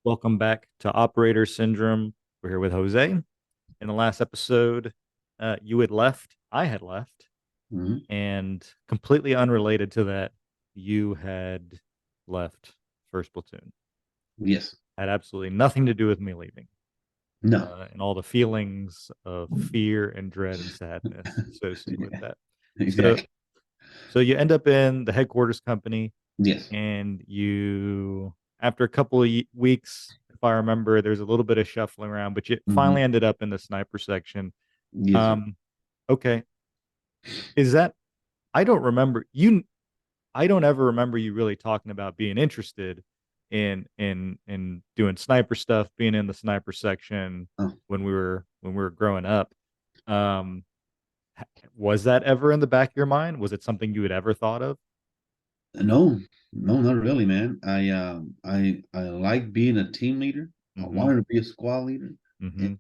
Welcome back to Operator Syndrome. We're here with Jose. In the last episode, you had left, I had left, Mhm. and completely unrelated to that, you had left First Platoon. Yes. Had absolutely nothing to do with me leaving, No. and all the feelings of fear and dread and sadness associated with Yeah, that. So, exactly. so you end up in the headquarters company, Yes. and you, after a couple of weeks, if I remember, there's a little bit of shuffling around, but you Hmm. finally ended up in the sniper section. Yes, sir. Um, okay, is that? I don't remember you. I don't ever remember you really talking about being interested in doing sniper stuff, being in the sniper section Oh, when we were growing up. Um, was that ever in the back of your mind? Was it something you had ever thought of? no, no, not really, man. I like being a team leader. I Mm-hmm. wanted to be a squad leader Mm-hmm.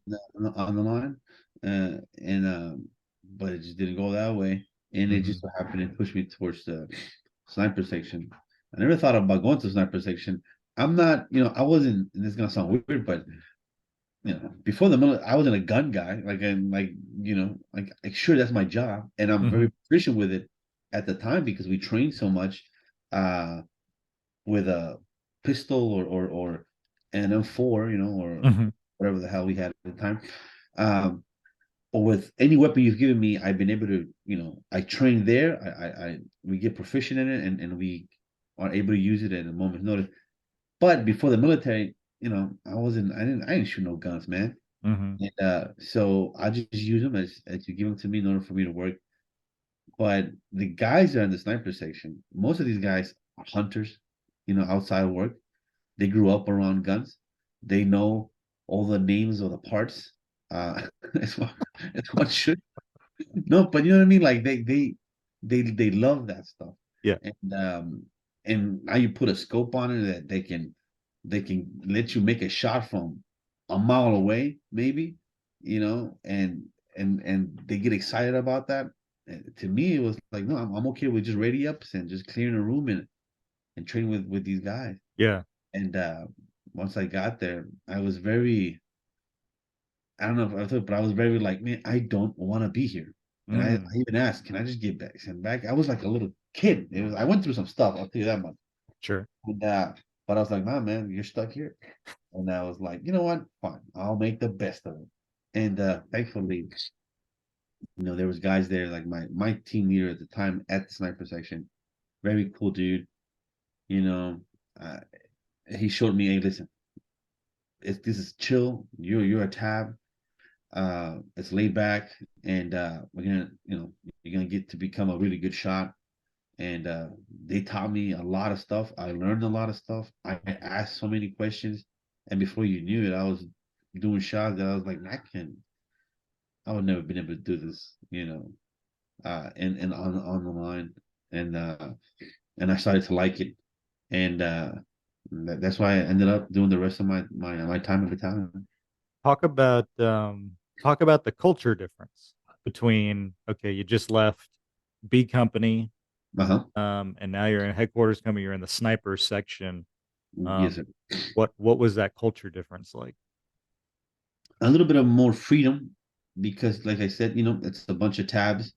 on the line, and but it just didn't go that way. And it Mm-hmm. just so happened to push me towards the sniper section. I never thought about going to sniper section. I'm not, I wasn't. And this is gonna sound weird, but before the military, I wasn't a gun guy. Like, and like, sure, that's my job, and I'm Mm-hmm. very proficient with it at the time because we trained so much uh, with a pistol or an M4, or Mm-hmm. whatever the hell we had at the time. Um, but with any weapon you've given me, I've been able to, I train there. We get proficient in it, and we are able to use it at a moment's notice. But before the military, I didn't shoot no guns, man. Mm-hmm. And so I just use them as you give them to me in order for me to work. But the guys that are in the sniper section, most of these guys are hunters, outside of work. They grew up around guns. They know all the names of the parts. It's what it's what should no, but you know what I mean? Like they love that stuff. Yeah. And now you put a scope on it that they can let you make a shot from a mile away, maybe, and they get excited about that. And to me, it was like, no, I'm okay with just ready ups and just clearing a room and training with these guys. Yeah. And once I got there, I was very I don't know if I thought, but I was very like, man, I don't want to be here. And I Mm. even asked, can I just get back? Sent back. I was like a little kid. I went through some stuff. I'll tell you that much. Sure. And, but I was like, nah, man, you're stuck here. And I was like, you know what? Fine, I'll make the best of it. And thankfully, there was guys there like my team leader at the time at the sniper section, very cool dude. You know, uh, he showed me, hey, listen, this is chill. You're a tab. It's laid back, and we're gonna, you're gonna get to become a really good shot. And they taught me a lot of stuff. I learned a lot of stuff. I asked so many questions, and before you knew it, I was doing shots that I was like, I would never been able to do this, and on the line, and and I started to like it, and that's why I ended up doing the rest of my time in battalion. Talk about talk about the culture difference between, okay, you just left B company, Uh huh. and now you're in headquarters company, you're in the sniper section. Yes, Um, sir. what was that culture difference like? A little bit of more freedom because, like I said, it's a bunch of tabs.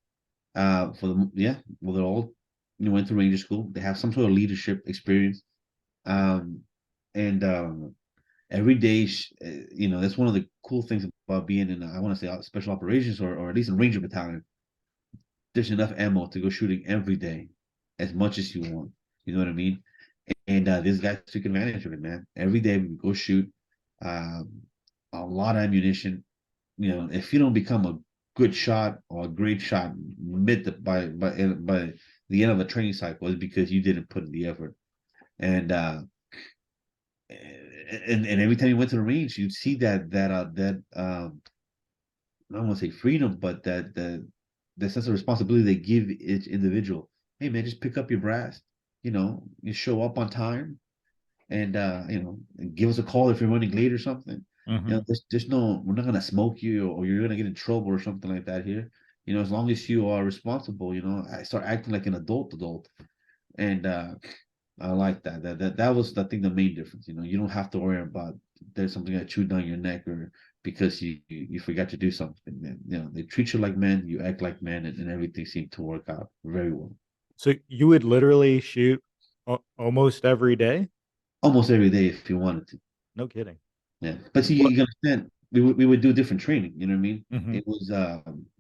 For the yeah, well, they're all went through Ranger School. They have some sort of leadership experience. Um, and every day, that's one of the cool things about being in, I want to say, special operations or at least in Ranger Battalion. There's enough ammo to go shooting every day, as much as you want. You know what I mean? And this guy took advantage of it, man. Every day we go shoot. Um, a lot of ammunition. If you don't become a good shot or a great shot by the end of the training cycle, is because you didn't put in the effort. And and every time you went to the range, you'd see that I don't want to say freedom, but that sense of responsibility they give each individual. Hey man, just pick up your brass. You show up on time, and give us a call if you're running late or something. Hmm. There's no, we're not gonna smoke you or you're gonna get in trouble or something like that here. As long as you are responsible, I start acting like an adult, and I like that. That was, I think, the main difference. You don't have to worry about there's something that chewed down your neck, or because you forgot to do something. Man. They treat you like men, you act like men, and everything seemed to work out very well. So you would literally shoot almost every day? Almost every day if you wanted to. No kidding. Yeah, but see, What? you understand, we would do different training. You know what I mean? Hmm. It was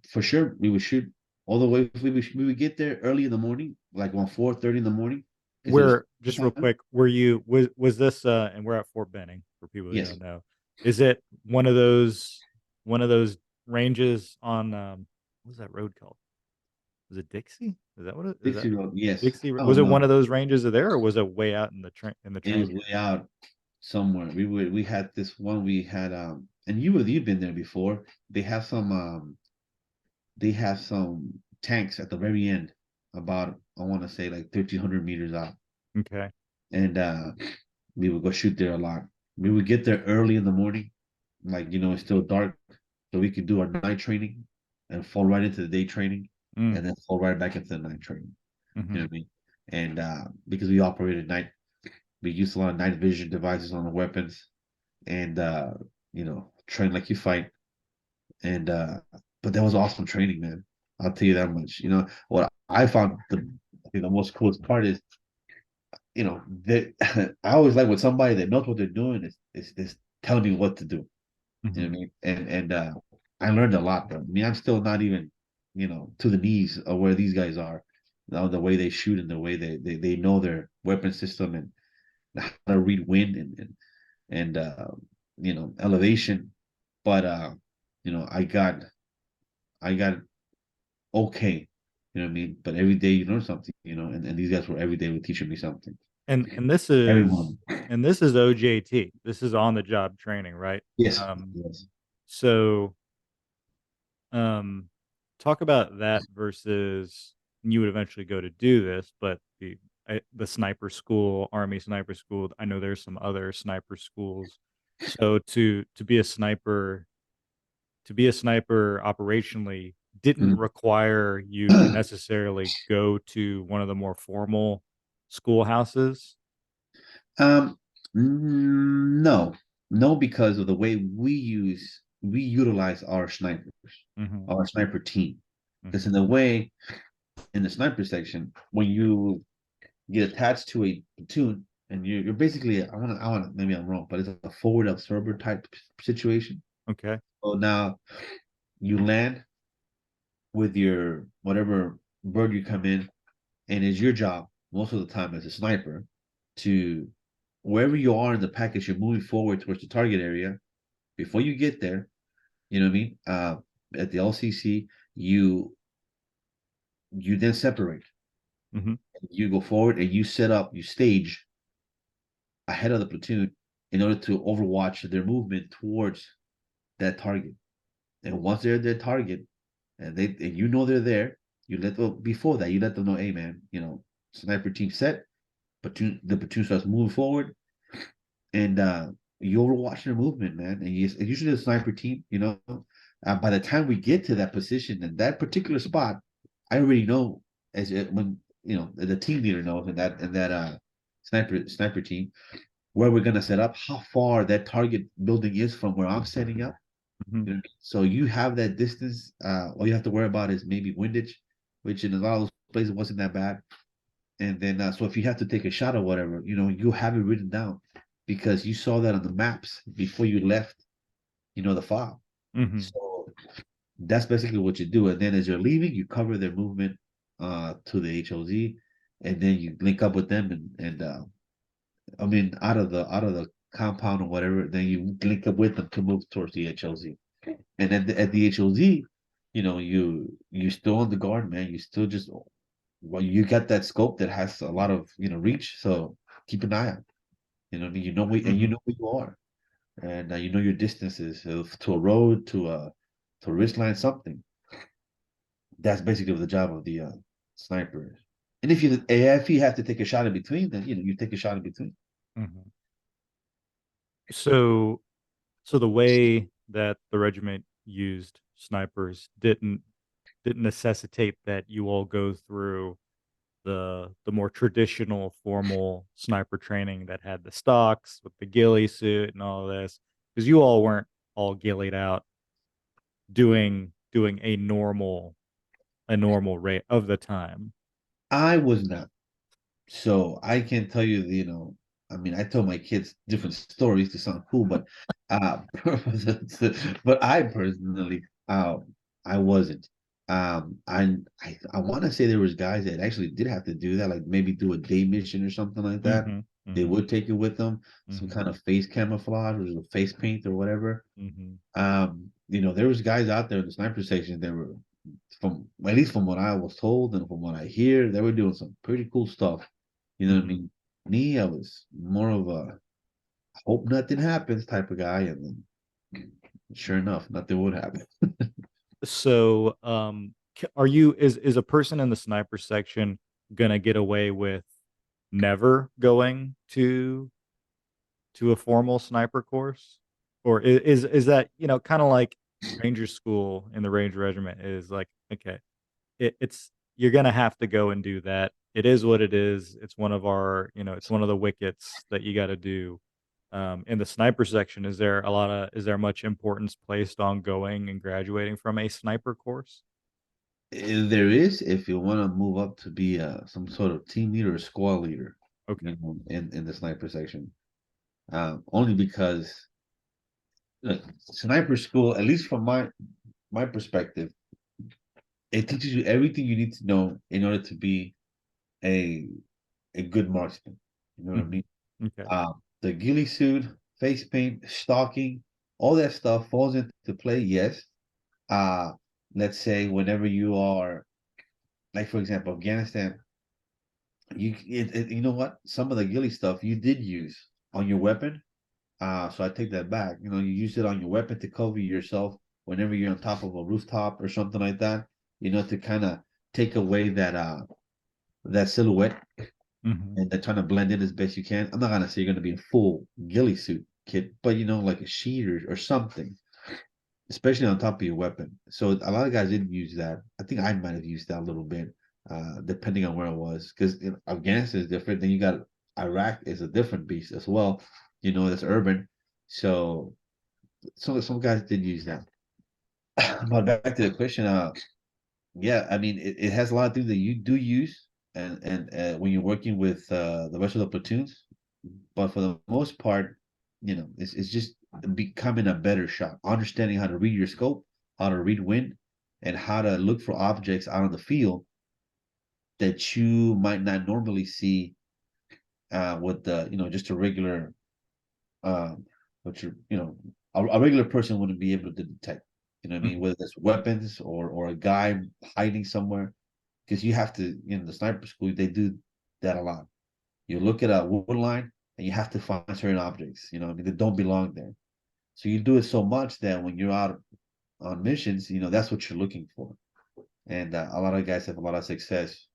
for sure we would shoot all the way. We would get there early in the morning, like around 4:30 in the morning, because it was Where, just real time. quick, were you was this and we're at Fort Benning for people who Yes, don't know. Is it one of those ranges on what's that road called? Is it Dixie? Is that what it is? That Dixie Road. Yes. Dixie? Oh Was it one no, of those ranges there, or was it way out in the it was train? way out somewhere. We had this one. We had and you've been there before. They have some tanks at the very end, about, I want to say, like 1,300 meters out, Okay. and we would go shoot there a lot. We would get there early in the morning, like it's still dark, so we could do our night training and fall right into the day training, Mm. and then fall right back into the night training. You know Hmm. what I mean? And because we operated night, we used a lot of night vision devices on the weapons, and train like you fight. And but that was awesome training, man. I'll tell you that much. What I found, I think the most coolest part is, that I always like when somebody that knows what they're doing is telling me what to do. You know Hmm. what I mean? And I learned a lot, bro. I mean, I'm still not even, to the knees of where these guys are. The way they shoot, and the way they know their weapon system, and how to read wind, and elevation. But I got okay. You know what I mean? But every day you learn something, and these guys were every day were teaching me something. And this Everyone. is and this is OJT. This is on the job training, right? Yes. Um, Yes. so um, talk about that versus you would eventually go to do this, but the sniper school, Army sniper school. I know there's some other sniper schools. So to be a sniper operationally didn't Mm. require you to necessarily go to one of the more formal schoolhouses. Um, no, no, because of the way we utilize our snipers, Hmm. our sniper team. Because Hmm. in the way, in the sniper section, when you get attached to a platoon, and you're basically, I want maybe I'm wrong, but it's a forward observer type situation. Okay. So now you land with your whatever bird you come in, and it's your job most of the time as a sniper to, wherever you are in the package, you're moving forward towards the target area. Before you get there, you know what I mean? At the LCC, you then separate. Hmm. You go forward and you set up, you stage ahead of the platoon in order to overwatch their movement towards that target. And once they're at their target, and they're there, you let them, before that, you let them know, hey man, sniper team set, the platoon starts moving forward, and you overwatch their movement, man. And usually the sniper team, by the time we get to that position and that particular spot, I already know, when the team leader knows, and that sniper team, where we're gonna set up, how far that target building is from where I'm setting up. Hmm. So you have that distance. All you have to worry about is maybe windage, which in a lot of those places wasn't that bad. And then, so if you have to take a shot or whatever, you have it written down, because you saw that on the maps before you left, the file. Hmm. So that's basically what you do. And then as you're leaving, you cover their movement to the HOZ, and then you link up with them, and I mean, out of the compound or whatever, then you link up with them to move towards the HOZ. And at the HOZ, you still on the guard, man. You still just, well, you got that scope that has a lot of reach. So keep an eye out. What I mean, and you Hmm. know who you are, and you know your distances, to a road, to a wrist line, something. That's basically the job of the sniper. And if you have to take a shot in between, then you take a shot in between. Hmm. So, so the way that the regiment used snipers didn't necessitate that you all go through the more traditional formal sniper training that had the stocks with the ghillie suit and all of this, because you all weren't all ghillied out doing a normal rate of the time. I was not. So I can tell you, I mean, I tell my kids different stories to sound cool, but but I personally, I wasn't. I want to say there was guys that actually did have to do that, like maybe do a day mission or something like that. Mhm, They mhm, would take it with them, some mhm, kind of face camouflage or face paint or whatever. mhm, There was guys out there in the sniper section that were from at least from what I was told and from what I hear, they were doing some pretty cool stuff. You know what I mhm. mean? Me, I was more of a hope nothing happens type of guy, and then sure enough, nothing would happen. So, are you is a person in the sniper section gonna get away with never going to a formal sniper course? Or is that, kind of like Ranger school in the Ranger Regiment is like, okay, it's you're gonna have to go and do that. It is what it is. It's one of our, it's one of the wickets that you got to do. In the sniper section, is there much importance placed on going and graduating from a sniper course? There is, if you want to move up to be some sort of team leader or squad leader, Okay. in the sniper section, only because look, sniper school, at least from my perspective, it teaches you everything you need to know in order to be a a good marksman. You know what I Mhm. mean? Okay. The ghillie suit, face paint, stalking, all that stuff falls into play. Yes. Uh, let's say whenever you are, like for example, Afghanistan, you know what? Some of the ghillie stuff you did use on your weapon. So I take that back. You use it on your weapon to cover yourself whenever you're on top of a rooftop or something like that. To kind of take away that silhouette Mhm. and they're trying to blend in as best you can. I'm not gonna say you're gonna be a full ghillie suit kit, but like a sheet or something, especially on top of your weapon. So a lot of guys didn't use that. I think I might have used that a little bit, depending on where I was, because Afghanistan is different. Then you got Iraq is a different beast as well. That's urban. So some guys did use that. But back to the question, yeah, I mean it has a lot of things that you do use, and when you're working with the rest of the platoons, but for the most part, it's just becoming a better shot, understanding how to read your scope, how to read wind, and how to look for objects out on the field that you might not normally see with the just a regular what a regular person wouldn't be able to detect. You know what I mean? Mhm. Whether it's weapons or a guy hiding somewhere, because you have to the sniper school they do that a lot. You look at a wood line and you have to find certain objects, I mean, that don't belong there. So you do it so much that when you're out on missions, that's what you're looking for. And a lot of guys have a lot of success,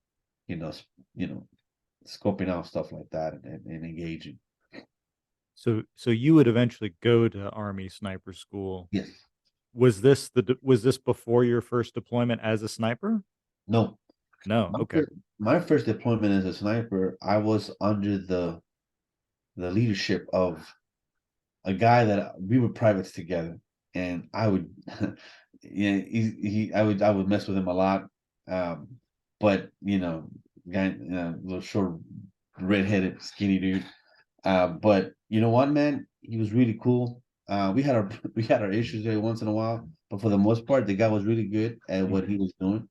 you know, you know, scoping out stuff like that and engaging. So you would eventually go to Army sniper school. Yes. Was this before your first deployment as a sniper? No. No. My Okay. first, my first deployment as a sniper, I was under the leadership of a guy that we were privates together, and I would, yeah, I would mess with him a lot, um, but guy, little short, redheaded, skinny dude. But you know what, man, he was really cool. We had our we had our issues every once in a while, but for the most part, the guy was really good at what he Mhm. was doing.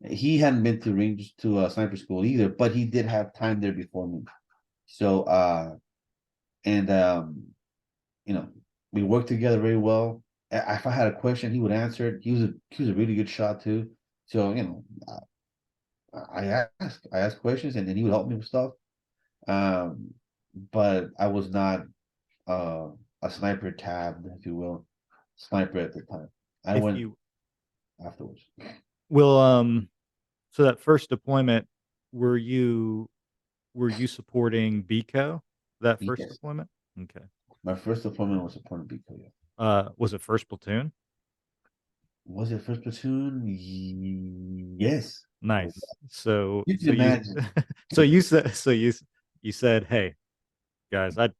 He hadn't been to range to sniper school either, but he did have time there before me. So and you know, we worked together very well. If I had a question, he would answer it. He was a really good shot too. So I asked questions, and then he would help me with stuff. Um, but I was not uh, a sniper tab, if you will, sniper at the time. I If went you afterwards. will, so that first deployment, were you were you supporting BCO that first Yes, deployment? Okay. my first deployment was supporting Bikoya. Was it first platoon? Was it first platoon? Yes. Nice. So You can so you imagine. you said, "Hey, guys, I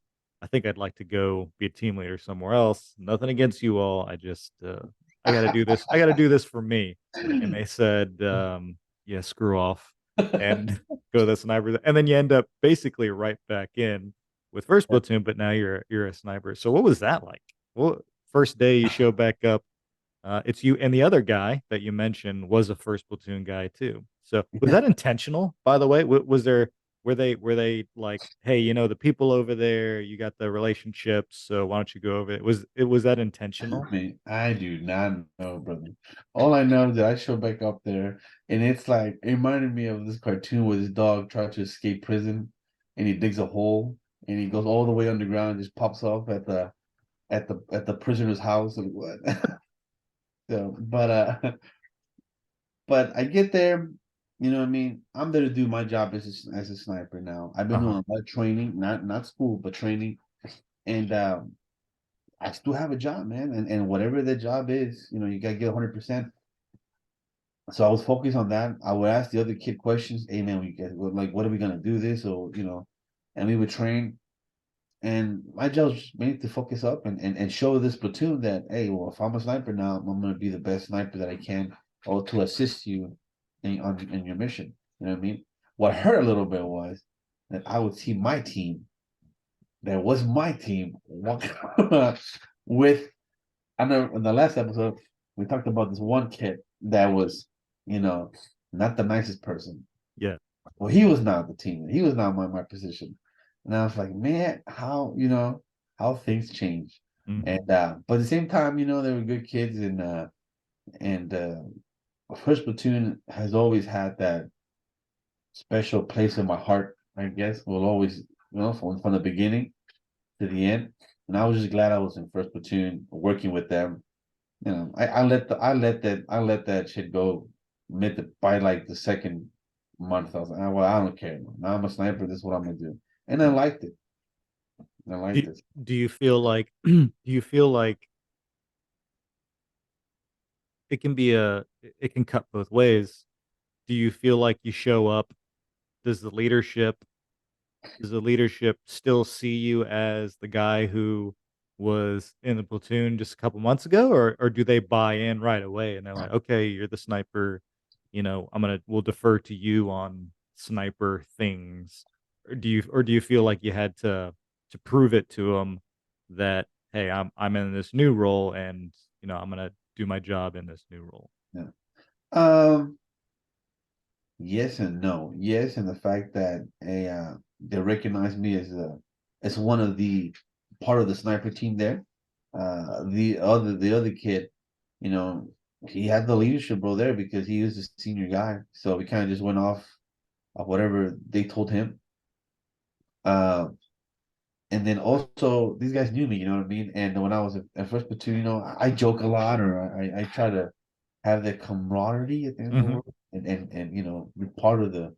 think I'd like to go be a team leader somewhere else. Nothing against you all. I just I got to do this. I got to do this for me." And they said, "Yeah, screw off and go to the sniper." And then you end up basically right back in with first platoon, but now you're a sniper. So what was that like? Well, first day you show back up, it's you and the other guy that you mentioned was a first platoon guy too. So was Yeah. that intentional, by the way? Was there were they like, hey, the people over there, you got the relationships, so why don't you go over it? Was that intentional? I do not know, brother. All I know is that I show back up there, and it's like it reminded me of this cartoon where this dog tried to escape prison, and he digs a hole, and he goes all the way underground, and just pops off at the prisoner's house. Like what? So, but I get there, you know what I mean? I'm there to do my job as a sniper now. I've been Uh-huh. doing a lot of training, not school, but training, and I still have a job, man. And whatever the job is, you gotta get 100%. So I was focused on that. I would ask the other kid questions. Hey man, like, what are we gonna do this? Or and we would train. And my job was mainly to focus up and show this platoon that, hey, well, if I'm a sniper now, I'm gonna be the best sniper that I can, or to assist you in your mission. You know what I mean? What hurt a little bit was that I would see my team, that was my team, walk with. I know in the last episode we talked about this one kid that was, you know, not the nicest person. Yeah. Well, he was not the team. He was not my position. And I was like, man, how things change. Mhm. And but at the same time, they were good kids, and First Platoon has always had that special place in my heart, I guess. Will always, from the beginning to the end. And I was just glad I was in First Platoon working with them. I let that shit go by like the second month. I was like, well, I don't care. Now I'm a sniper. This is what I'm gonna do, and I liked it. I Do liked it. do you feel like do you feel like it can cut both ways? Do you feel like you show up? Does the leadership Does the leadership still see you as the guy who was in the platoon just a couple months ago, or do they buy in right away and they're like, "Okay, you're the sniper, we'll defer to you on sniper things." Or do you feel like you had to prove it to them that, "Hey, I'm in this new role and, I'm gonna do my job in this new role." Yeah. Um. Yes and no. Yes, and the fact that they recognize me as one of the part of the sniper team there. The other kid, you know, he had the leadership role there because he was the senior guy. So we kind of just went off of whatever they told him. Uh, and then also these guys knew me, you know what I mean? And when I was at first platoon, I joke a lot, or I try to have that camaraderie at the end of the Mhm. word, and be part of the.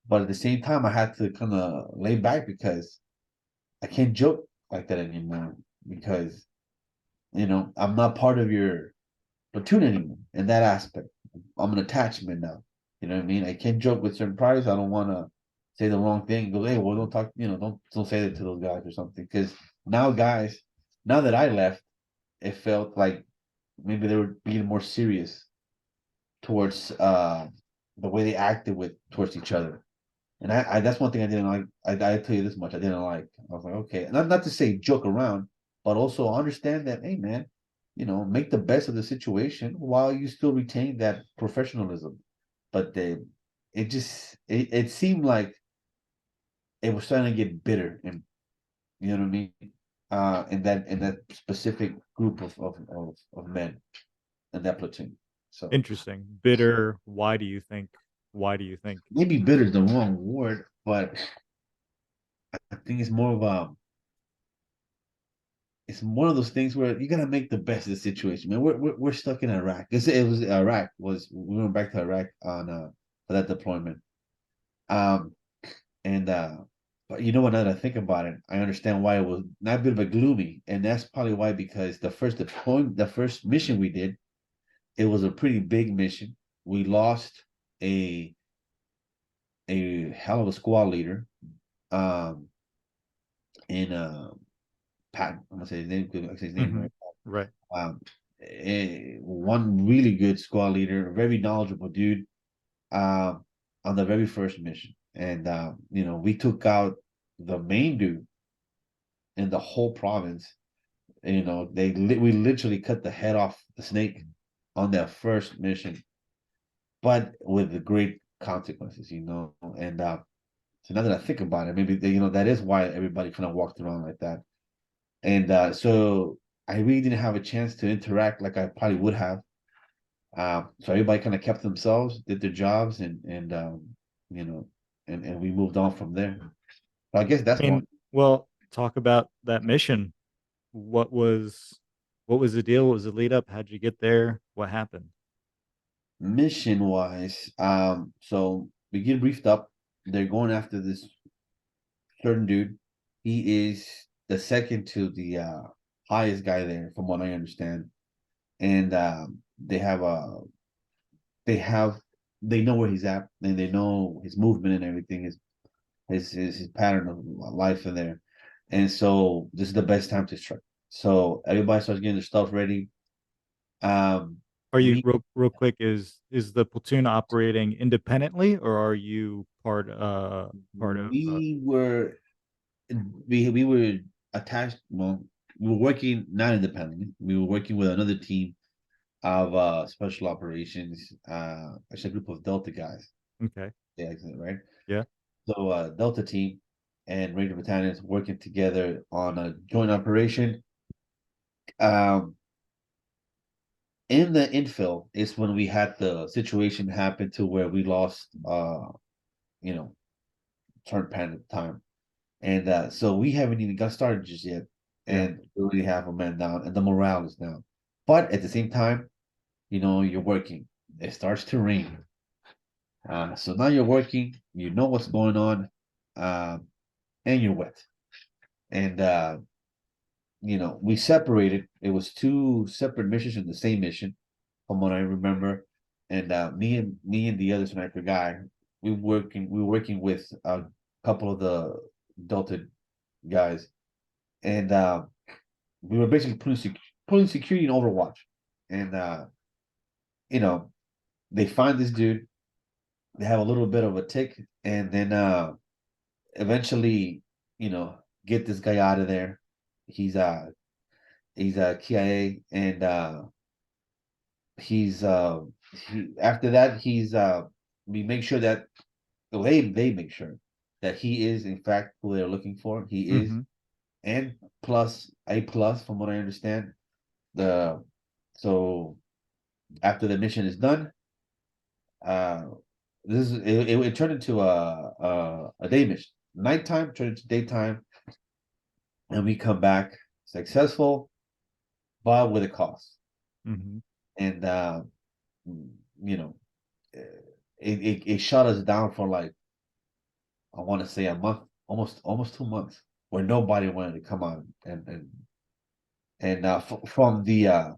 But at the same time, I had to kind of lay back because I can't joke like that anymore because I'm not part of your platoon anymore in that aspect. I'm an attachment now. You know what I mean? I can't joke with certain priors. I don't want to say the wrong thing. Go, hey, well, don't talk. Don't say that to those guys or something. Because now that I left, it felt like maybe they were being more serious towards the way they acted with towards each other. And I that's one thing I didn't like. I tell you this much, I didn't like. I was like, okay, not to say joke around, but also understand that, hey man, make the best of the situation while you still retain that professionalism. But it seemed like it was starting to get bitter, and you know what I mean. In that specific group of men in that platoon. So Interesting. Bitter, why do you think? maybe bitter is the wrong word, but I think it's one of those things where you gotta make the best of the situation, man. We're stuck in Iraq. It was Iraq. We went back to Iraq on for that deployment. Um and but you know what? Now that I think about it, I understand why it was not a bit of a gloomy, and that's probably why, because the first mission we did, it was a pretty big mission. We lost. a hell of a squad leader. Um, in Pat, I'm gonna say his name, I say his name Hmm. right. Right. Um, one really good squad leader, a very knowledgeable dude. Um, on the very first mission, and we took out the main dude in the whole province. We literally cut the head off the snake on their first mission, but with the great consequences. And so now that I think about it, maybe that is why everybody kind of walked around like that. And so I really didn't have a chance to interact like I probably would have. So everybody kind of kept themselves, did their jobs, you know, and we moved on from there. So I guess that's one. And well, talk about that mission. What was what was the deal? What was the lead up? How'd you get there? What happened? Mission wise, so we get briefed up. They're going after this certain dude. He is the second to the highest guy there, from what I understand. And they have they know where he's at, and they know his movement and everything, his pattern of life in there. And so this is the best time to strike. So everybody starts getting their stuff ready. Um, Are you we real quick? Is the platoon operating independently, or are you part of? we were we were attached. Well, we were working not independently. We were working with another team of special operations. Actually, a group of Delta guys. Okay. Yeah, right. Yeah. So Delta team and Ranger battalions working together on a joint operation. Um, in the infill is when we had the situation happen to where we lost you know turn pan at the time. And so we haven't even got started just yet. Yeah. And we already have a man down and the morale is down. But at the same time, you're working. It starts to rain. So now you're working, you know what's going on, and you're wet. And we separated. It was two separate missions in the same mission, from what I remember. And me and the other sniper guy, we were working with a couple of the Delta guys, and we were basically putting security in Overwatch. And you know, they find this dude, they have a little bit of a tick, and then eventually, you know, get this guy out of there. He's a KIA, and he's after that we make sure that they make sure that he is in fact who they're looking for. He is, Hmm. and plus A+ from what I understand. The So after the mission is done, uh it turned into a day mission. Nighttime turned into daytime, and we come back successful, but with a cost. Hmm. And you know, it shut us down for, like, I want to say a month, almost 2 months, where nobody wanted to come on and from the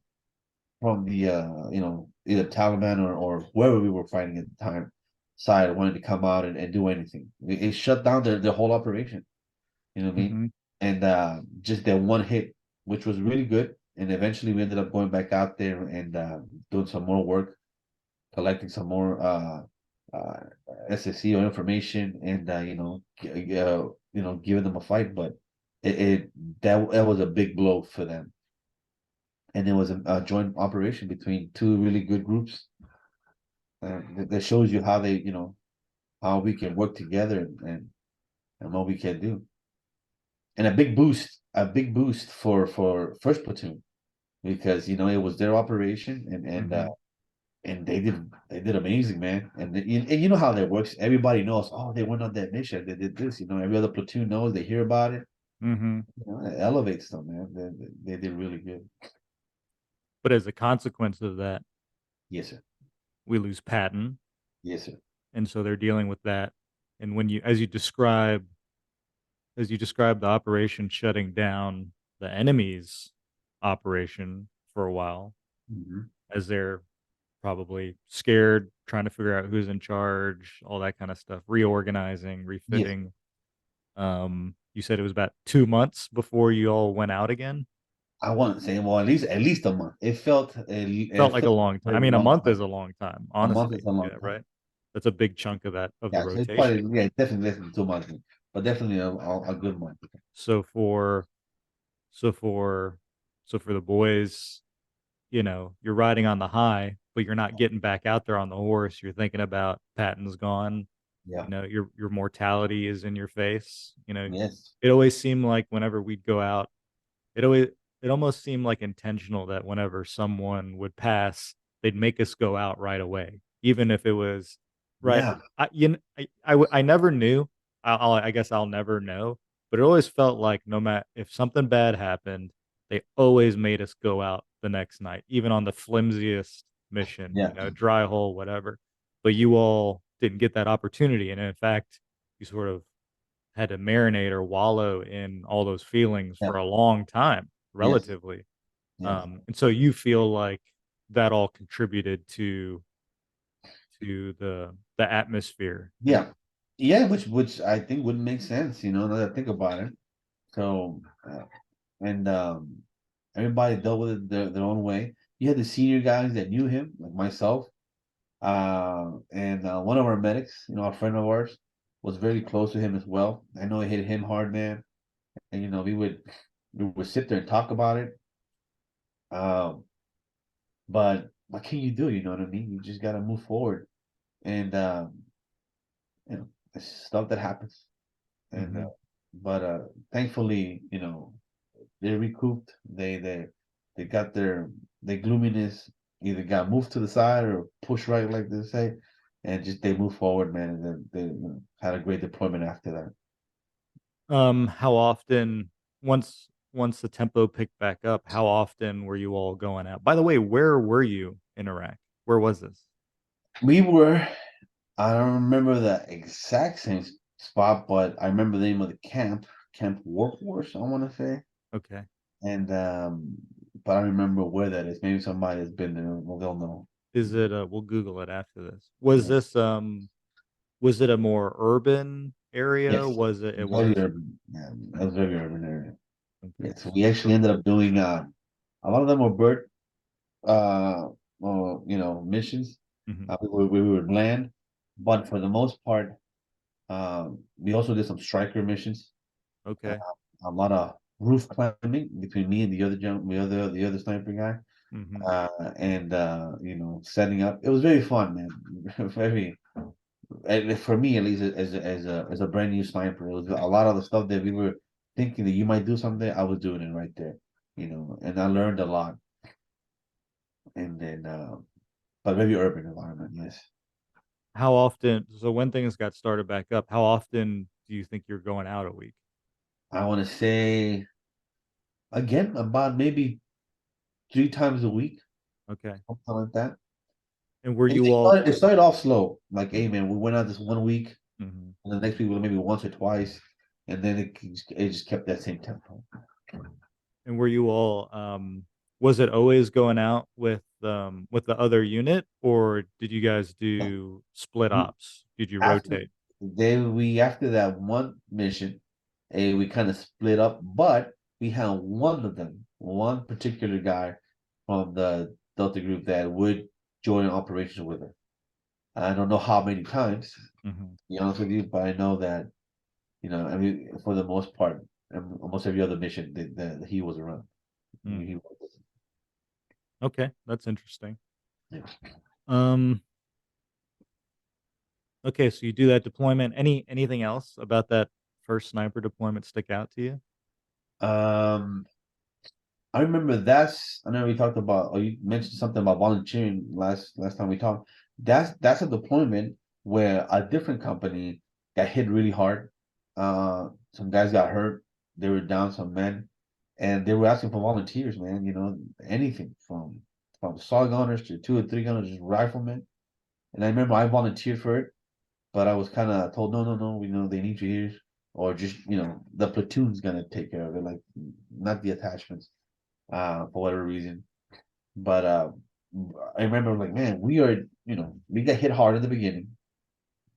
either Taliban or whoever we were fighting at the time side wanted to come out and do anything. It shut down the whole operation. You know what I mean? Hmm. And just that one hit, which was really good. And eventually we ended up going back out there and doing some more work, collecting some more uh, SSC or information, and giving them a fight. But that was a big blow for them, and it was a joint operation between two really good groups. That shows you how how we can work together, and what we can do. And a big boost for first platoon, because it was their operation, Hmm. and they did amazing, man. And you know how that works. Everybody knows. Oh, they went on that mission. They did this. Every other platoon knows. They hear about it. Hmm. It elevates them, man. They did really good. But as a consequence of that, Yes, sir. we lose Patton, Yes, sir. and so they're dealing with that. And when you, as you describe the operation shutting down the enemy's operation for a while, Mhm. as they're probably scared, trying to figure out who's in charge, all that kind of stuff, reorganizing, Yes, refitting. You said it was about 2 months before you all went out again? I want to say, well, at least a month. Felt It like a felt long time. I very mean, a long month is time. a long time, A month is honestly. a long Yeah, time. right? That's a big chunk of the Yeah, so it's probably, rotation. yeah, definitely less than 2 months, but definitely a good month. So for so for so for the boys, you're riding on the high, but you're not getting back out there on the horse. You're thinking about Patton's gone. Yeah. Your mortality is in your face. Yes. It always seemed like whenever we'd go out, it always it almost seemed like intentional that whenever someone would pass, they'd make us go out right away, even if it was right. Yeah. I never knew. I guess I'll never know. But it always felt like no matter if something bad happened, they always made us go out the next night, even on the flimsiest mission, Yeah. dry hole, whatever. But you all didn't get that opportunity, and in fact, you sort of had to marinate or wallow in all those feelings Yeah. for a long time, Yes. relatively. Yes. And so you feel like that all contributed to the atmosphere. Yeah. Yeah. Which I think would make sense, now that I think about it. So, and everybody dealt with it their own way. You had the senior guys that knew him, like myself, and one of our medics, a friend of ours, was very close to him as well. I know it hit him hard, man. And we would sit there and talk about it. Um, but what can you do? You know what I mean? You just gotta move forward, and it's stuff that happens. And Mhm. but thankfully, they recouped. They got their gloominess either got moved to the side or pushed right, like they say, and just they moved forward, man. And then they had a great deployment after that. How often once the tempo picked back up, how often were you all going out? By the way, where were you in Iraq? Where was this? We were, I don't remember the exact same spot, but I remember the name of the camp, Camp Workforce, I want to say. Okay. And but I don't remember where that is. Maybe somebody has been there. Well, they'll know. Is it we'll Google it after this. Yeah. Was it a more urban area? Yes. Was it Very was? urban. Yeah, that was very urban area. Okay. Yeah. So we actually ended up doing a lot of them were bird missions. Mhm. We were land, but for the most part, we also did some striker missions. Uh, Okay. a lot of roof climbing between me and the other sniper guy. Mhm. And setting up. It was very fun, man. Very, and for me at least, as a brand new sniper, it was a lot of the stuff that we were thinking that you might do someday. I was doing it right there, and I learned a lot. And then, but very urban environment, yes. How often so when things got started back up, how often do you think you're going out a week? I want to say again about maybe 3 times a week, Okay. something like that. And were It, you it all started, it started off slow, like, hey man, we went out this one week, Mhm. and the next week maybe once or twice, and then it just kept that same tempo. And were you all was it always going out with the other unit, or did you guys do split We- ops? Did you After rotate? after that one mission, we kind of split up, but we had one particular guy from the Delta group that would join operations with us. I don't know how many times, to Mhm. be honest with you, but I know that, I mean, for the most part, almost every other mission that he was around. Mm. He was. Okay, that's interesting. Yeah. Um okay, so you do that deployment. Anything else about that first sniper deployment stick out to you? Um, I remember I know we talked about, or you mentioned something about volunteering last time we talked. That's a deployment where a different company got hit really hard. Some guys got hurt. They were down some men, and they were asking for volunteers, man. Anything from saw gunners to 2 or 3 gunners, just riflemen. And I remember I volunteered for it, but I was kind of told, no, no, no, we know they need you here, or just the platoon's gonna take care of it, like not the attachments, for whatever reason. But I remember like, man, we are, we got hit hard in the beginning,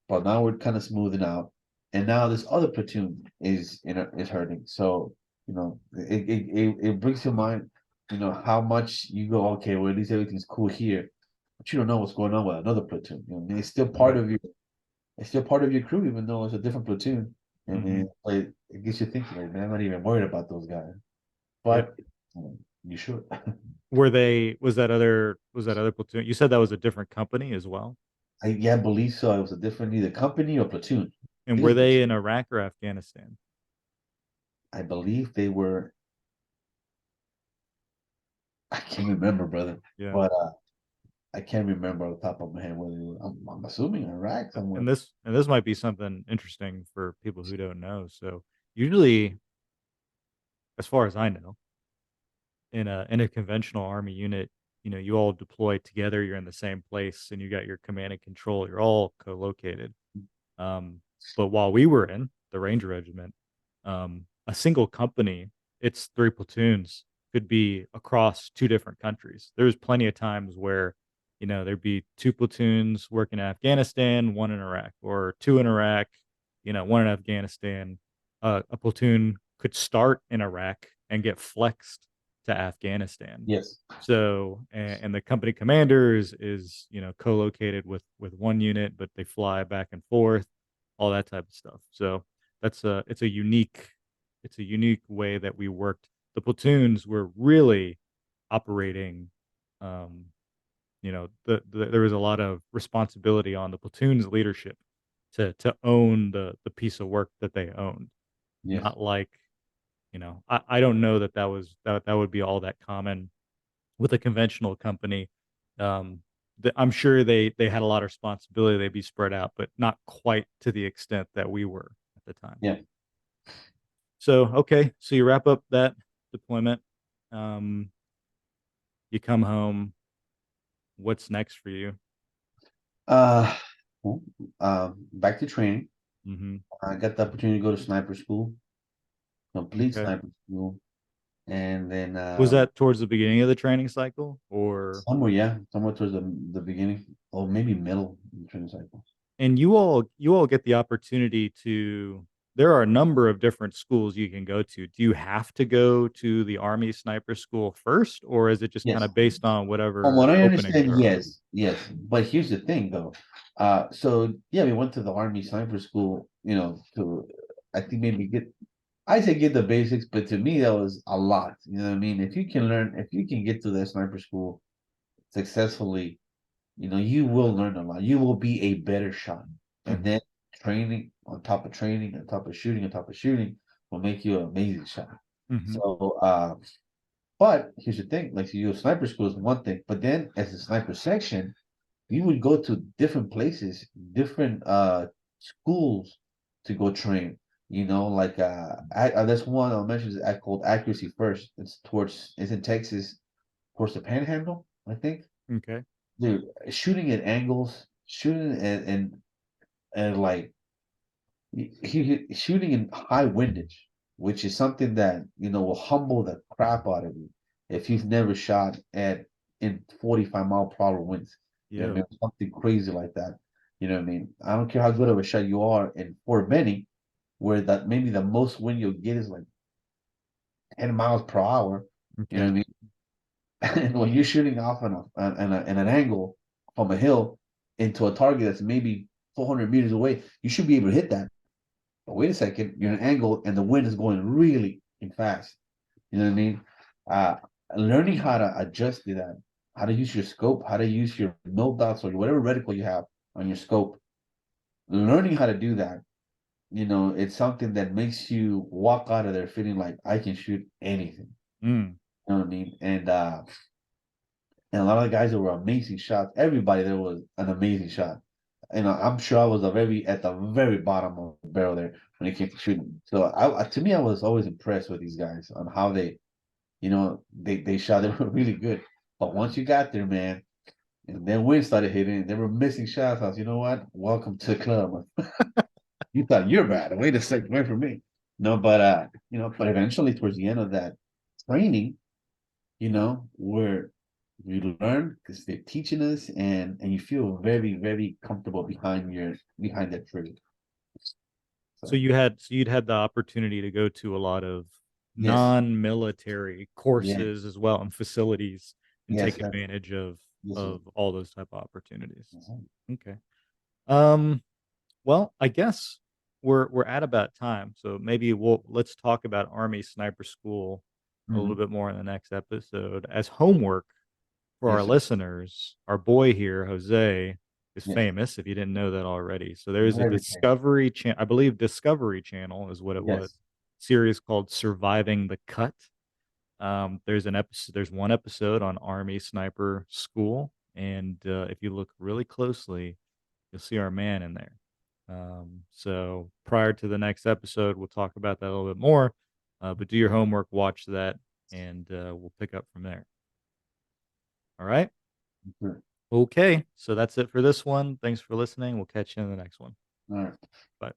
but now we're kind of smoothing out. And now this other platoon is hurting. So, it brings to mind, how much you go, okay, well, at least everything's cool here, but you don't know what's going on with another platoon. I mean, Right. it's still part of your crew, even though it's a different platoon. I Hmm. mean, like, it gets you thinking, like, man, I'm not even worried about those guys. Yep. But you should. Was that other platoon? You said that was a different company as well. Yeah, I believe so. It was a different either company or platoon. I And think were it was, they in Iraq or Afghanistan? I believe they were. I can't remember, brother. Yeah. But I can't remember off the top of my head whether they were, I'm assuming Iraq somewhere. And this might be something interesting for people who don't know. So usually, as far as I know, in a conventional army unit, you all deploy together, you're in the same place, and you got your command and control, you're all co-located. But while we were in the Ranger Regiment, a single company, its three platoons, could be across two different countries. There was plenty of times where, there'd be two platoons working in Afghanistan, one in Iraq, or two in Iraq, one in Afghanistan. A platoon could start in Iraq and get flexed to Afghanistan. Yes. So, and the company commander is co-located with one unit, but they fly back and forth, all that type of stuff. So it's a unique way that we worked. The platoons were really operating. Um, there was a lot of responsibility on the platoon's leadership to own the piece of work that they owned. Yes. Not like, I don't know that would be all that common with a conventional company. Um, I'm sure they had a lot of responsibility. They'd be spread out, but not quite to the extent that we were at the time. Yeah. So okay, so you wrap up that deployment. Um, you come home. What's next for you? Uh, well, back to training. Hmm. I got the opportunity to go to sniper school, complete Okay. sniper school, and then Was that towards the beginning of the training cycle, or somewhere towards the beginning, or maybe middle of the training cycle. and you all get the opportunity to, there are a number of different schools you can go to. Do you have to go to the Army Sniper School first, or is it just kind Yes. of based on From whatever what I openings understand, there are? yes, yes. But here's the thing, though. So yeah, we went to the Army Sniper School, to I think maybe I say get the basics, but to me that was a lot. You know what I mean? If you can get to that sniper school successfully, you will learn a lot. You will be a better shot. And Hmm. then training, on top of shooting, on top of shooting, will make you an amazing shot. Hmm. So but here's the thing, like you sniper school is one thing, but then as a sniper section, you would go to different places, different schools to go train. Like there's one I'll mention is called Accuracy First. It's in Texas, towards the Panhandle, I think. Okay. Dude, shooting at angles, shooting and like shooting in high windage, which is something that will humble the crap out of you if you've never shot at in 45-mile-per-hour winds. You know what I Yeah. mean? Something crazy like that. You know what I mean? I don't care how good of a shot you are in Fort Benning, where that maybe the most wind you'll get is like 10 miles per hour. You know what Okay. I mean? And when you're shooting off in an angle from a hill into a target that's maybe 400 meters away, you should be able to hit that. But wait a second, you're in an angle and the wind is going really fast. You know what I mean? Uh, Learning how to adjust to that, how to use your scope, how to use your mil dots or whatever reticle you have on your scope. Learning how to do that, it's something that makes you walk out of there feeling like I can shoot anything. Mm. You know what I mean? And a lot of the guys that were amazing shots. Everybody there was an amazing shot. And I'm sure I was at the very bottom of the barrel there when it came to shooting. So to me, I was always impressed with these guys on how they shot. They were really good. But once you got there, man, and then wind started hitting, they were missing shots. I was, you know what? Welcome to the club. You thought you're bad. Wait a second, wait for me. No, but eventually towards the end of that training, we're We learn because they're teaching us, and you feel very, very comfortable behind that trigger. So So you'd had the opportunity to go to a lot of yes, non-military yes, courses as well and facilities and yes, take sir. advantage Yes, sir. of all those type of opportunities. Mhm. Okay. Um, well, I guess we're at about time. So maybe let's talk about Army Sniper School a little Mhm. bit more in the next episode. As homework for our Yes, sir. listeners, our boy here, Jose, is Yes, famous if you didn't know that already. So there's a very famous. Discovery channel, I believe Discovery Channel is what it was, Yes. series called Surviving the Cut. There's one episode on Army Sniper School, and if you look really closely, you'll see our man in there. So prior to the next episode, we'll talk about that a little bit more. But do your homework, watch that, and we'll pick up from there. All right. Sure. Okay. So that's it for this one. Thanks for listening. We'll catch you in the next one. All right. Bye.